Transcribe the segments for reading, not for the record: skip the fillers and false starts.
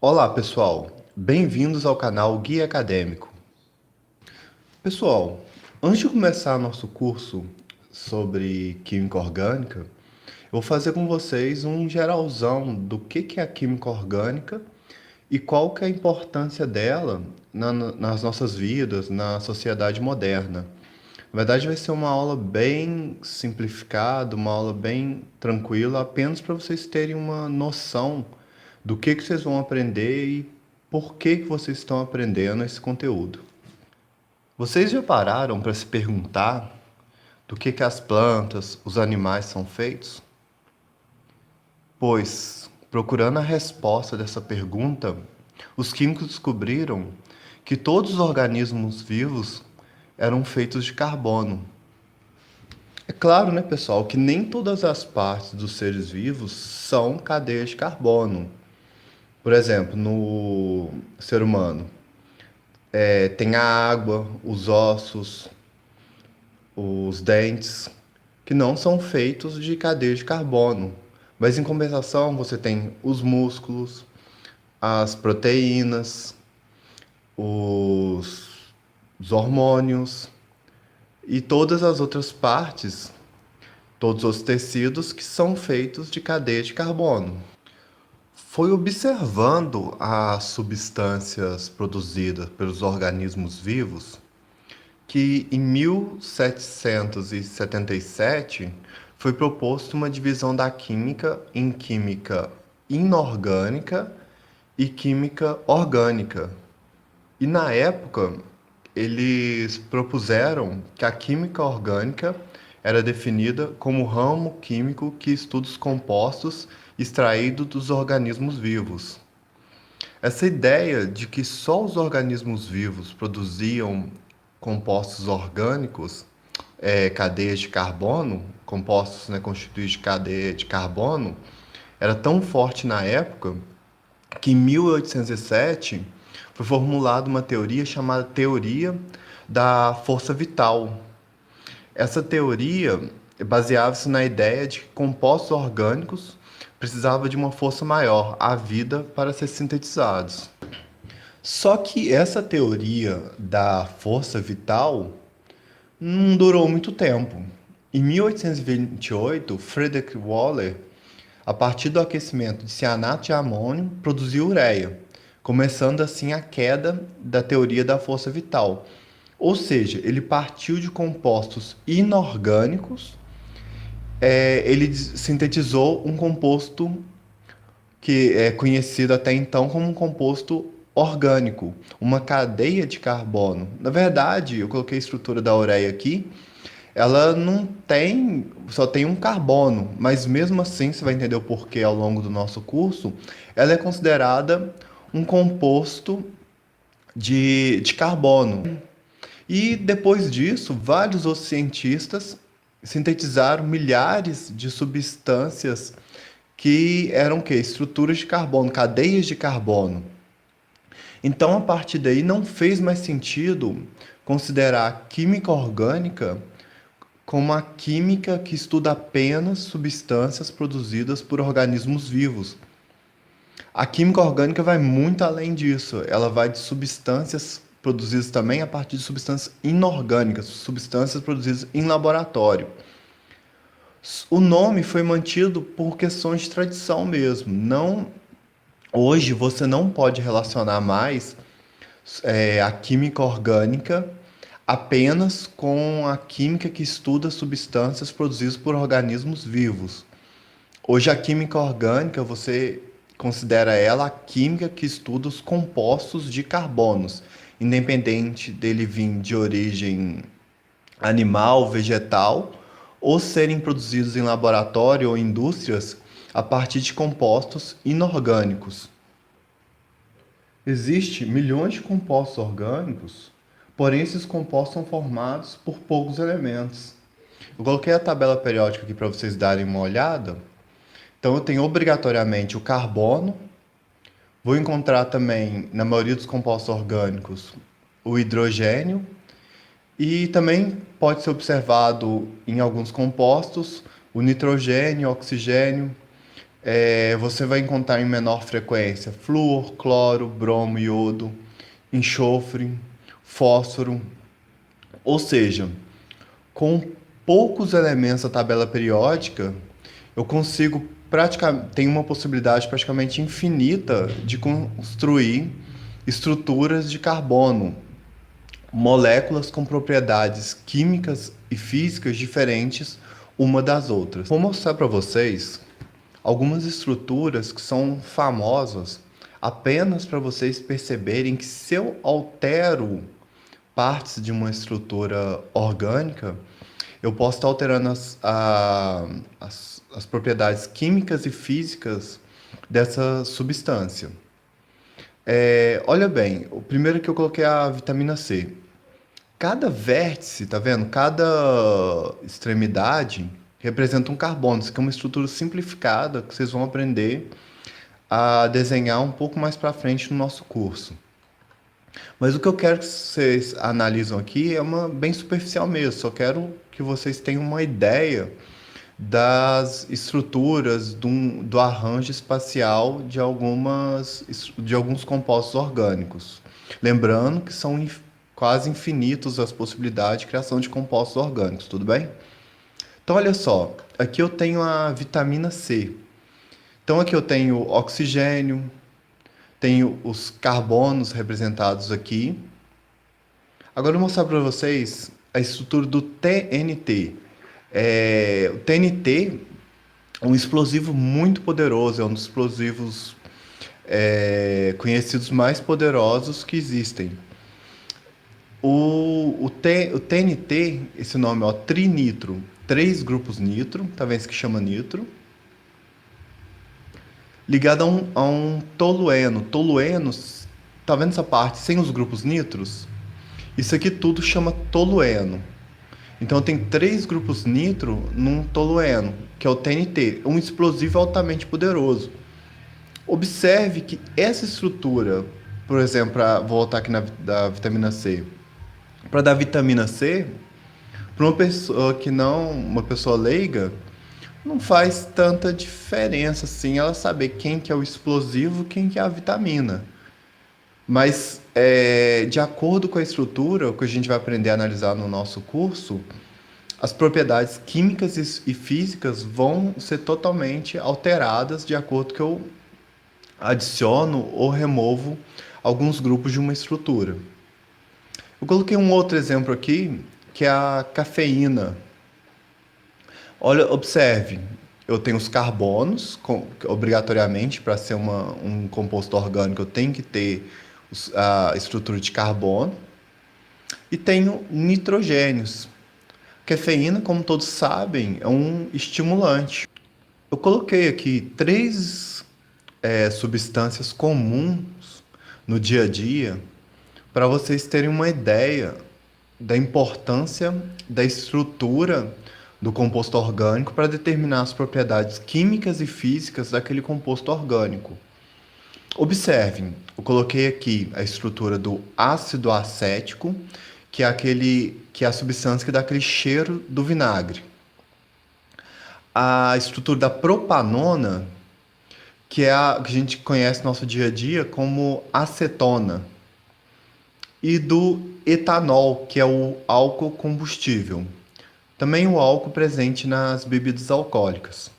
Olá, pessoal. Bem-vindos ao canal Guia Acadêmico. Pessoal, antes de começar nosso curso sobre química orgânica, eu vou fazer com vocês um geralzão do que é a química orgânica e qual que é a importância dela nas nossas vidas, na sociedade moderna. Na verdade, vai ser uma aula bem simplificada, uma aula bem tranquila, apenas para vocês terem uma noção do que vocês vão aprender e por que vocês estão aprendendo esse conteúdo. Vocês já pararam para se perguntar do que as plantas, os animais são feitos? Pois, procurando a resposta dessa pergunta, os químicos descobriram que todos os organismos vivos eram feitos de carbono. É claro, né, pessoal, que nem todas as partes dos seres vivos são cadeias de carbono. Por exemplo, no ser humano, tem a água, os ossos, os dentes, que não são feitos de cadeia de carbono. Mas em compensação, você tem os músculos, as proteínas, os, os hormônios e todas as outras partes, todos os tecidos que são feitos de cadeia de carbono. Foi observando as substâncias produzidas pelos organismos vivos que em 1777 foi proposta uma divisão da química em química inorgânica e química orgânica. E na época, eles propuseram que a química orgânica era definida como ramo químico que estuda os compostos extraídos dos organismos vivos. Essa ideia de que só os organismos vivos produziam compostos orgânicos, cadeias de carbono, compostos, né, constituídos de cadeia de carbono, era tão forte na época que em 1807 foi formulada uma teoria chamada teoria da força vital. Essa teoria baseava-se na ideia de que compostos orgânicos precisavam de uma força maior, a vida, para ser sintetizados. Só que essa teoria da força vital não durou muito tempo. Em 1828, Friedrich Wöhler, a partir do aquecimento de cianato de amônio, produziu ureia, começando assim a queda da teoria da força vital. Ou seja, ele partiu de compostos inorgânicos, ele sintetizou um composto que é conhecido até então como um composto orgânico, uma cadeia de carbono. Na verdade, eu coloquei a estrutura da ureia aqui, ela não tem, só tem um carbono, mas mesmo assim, você vai entender o porquê ao longo do nosso curso, ela é considerada um composto de carbono. E depois disso, vários outros cientistas sintetizaram milhares de substâncias que eram o quê? Estruturas de carbono, cadeias de carbono. Então, a partir daí, não fez mais sentido considerar a química orgânica como a química que estuda apenas substâncias produzidas por organismos vivos. A química orgânica vai muito além disso. Ela vai de substâncias produzidas também a partir de substâncias inorgânicas, substâncias produzidas em laboratório. O nome foi mantido por questões de tradição mesmo. Não, hoje você não pode relacionar mais a química orgânica apenas com a química que estuda substâncias produzidas por organismos vivos. Hoje a química orgânica, você considera ela a química que estuda os compostos de carbonos, independente dele vir de origem animal, vegetal, ou serem produzidos em laboratório ou indústrias a partir de compostos inorgânicos. Existem milhões de compostos orgânicos, porém esses compostos são formados por poucos elementos. Eu coloquei a tabela periódica aqui para vocês darem uma olhada. Então eu tenho obrigatoriamente o carbono, vou encontrar também, na maioria dos compostos orgânicos, o hidrogênio e também pode ser observado em alguns compostos o nitrogênio, o oxigênio. Você vai encontrar em menor frequência flúor, cloro, bromo, iodo, enxofre, fósforo. Ou seja, com poucos elementos da tabela periódica, eu consigo tem uma possibilidade praticamente infinita de construir estruturas de carbono, moléculas com propriedades químicas e físicas diferentes uma das outras. Vou mostrar para vocês algumas estruturas que são famosas apenas para vocês perceberem que se eu altero partes de uma estrutura orgânica, eu posso estar alterando as propriedades químicas e físicas dessa substância. Olha bem, o primeiro que eu coloquei é a vitamina C. Cada vértice, tá vendo? Cada extremidade representa um carbono. Isso aqui é uma estrutura simplificada que vocês vão aprender a desenhar um pouco mais para frente no nosso curso. Mas o que eu quero que vocês analisam aqui é uma bem superficial mesmo. Só quero que vocês tenham uma ideia das estruturas do arranjo espacial de alguns compostos orgânicos. Lembrando que são quase infinitos as possibilidades de criação de compostos orgânicos, tudo bem? Então, olha só, aqui eu tenho a vitamina C. Então, aqui eu tenho oxigênio, tenho os carbonos representados aqui. Agora eu vou mostrar para vocês a estrutura do TNT. O TNT é um explosivo muito poderoso, é um dos explosivos conhecidos mais poderosos que existem. O TNT, esse nome, ó, trinitro, 3 grupos nitro, tá vendo isso que chama nitro, ligado a um tolueno. Toluenos, tá vendo essa parte sem os grupos nitros? Isso aqui tudo chama tolueno. Então tem 3 grupos nitro num tolueno, que é o TNT, um explosivo altamente poderoso. Observe que essa estrutura, por exemplo, vou voltar aqui da vitamina C, para dar vitamina C, para uma pessoa que não, uma pessoa leiga, não faz tanta diferença assim ela saber quem que é o explosivo, quem que é a vitamina. Mas, de acordo com a estrutura, o que a gente vai aprender a analisar no nosso curso, as propriedades químicas e físicas vão ser totalmente alteradas de acordo com que eu adiciono ou removo alguns grupos de uma estrutura. Eu coloquei um outro exemplo aqui, que é a cafeína. Olha, observe, eu tenho os carbonos, obrigatoriamente, para ser um composto orgânico, eu tenho que ter a estrutura de carbono, e tenho nitrogênios. Cafeína, como todos sabem, é um estimulante. Eu coloquei aqui 3 substâncias comuns no dia a dia para vocês terem uma ideia da importância da estrutura do composto orgânico para determinar as propriedades químicas e físicas daquele composto orgânico. Observem, eu coloquei aqui a estrutura do ácido acético, que é a substância que dá aquele cheiro do vinagre. A estrutura da propanona, que é a que a gente conhece no nosso dia a dia como acetona. E do etanol, que é o álcool combustível. Também o álcool presente nas bebidas alcoólicas.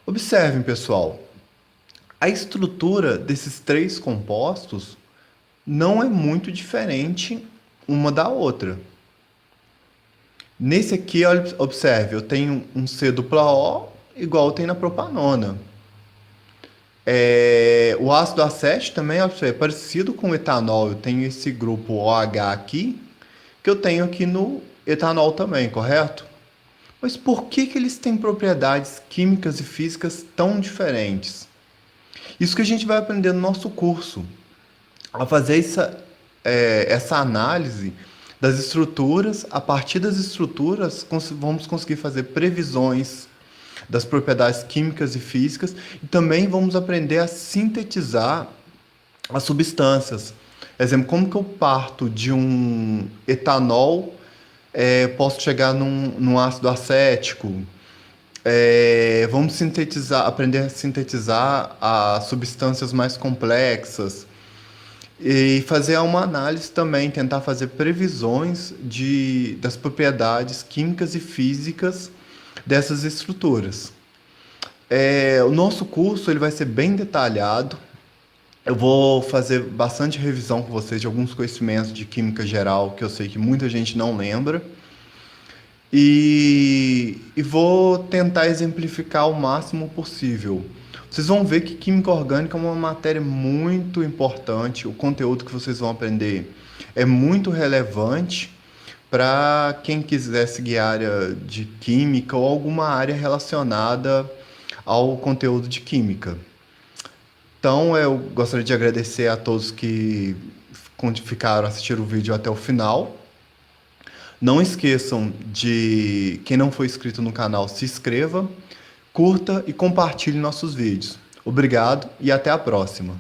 Observem, pessoal, a estrutura desses 3 compostos não é muito diferente uma da outra. Nesse aqui, observe, eu tenho um C dupla O igual tem na propanona. O ácido acético também é parecido com o etanol. Eu tenho esse grupo OH aqui, que eu tenho aqui no etanol também, correto? Mas por que eles têm propriedades químicas e físicas tão diferentes? Isso que a gente vai aprender no nosso curso, a fazer essa análise das estruturas. A partir das estruturas, vamos conseguir fazer previsões das propriedades químicas e físicas, e também vamos aprender a sintetizar as substâncias. Exemplo, como que eu parto de um etanol, posso chegar num ácido acético, Vamos sintetizar, aprender a sintetizar as substâncias mais complexas e fazer uma análise também, tentar fazer previsões das propriedades químicas e físicas dessas estruturas. O nosso curso ele vai ser bem detalhado. Eu vou fazer bastante revisão com vocês de alguns conhecimentos de química geral que eu sei que muita gente não lembra. E vou tentar exemplificar o máximo possível. Vocês vão ver que química orgânica é uma matéria muito importante. O conteúdo que vocês vão aprender é muito relevante para quem quiser seguir a área de química ou alguma área relacionada ao conteúdo de química. Então, eu gostaria de agradecer a todos que ficaram assistindo o vídeo até o final. Não esqueçam de, quem não for inscrito no canal, se inscreva, curta e compartilhe nossos vídeos. Obrigado e até a próxima.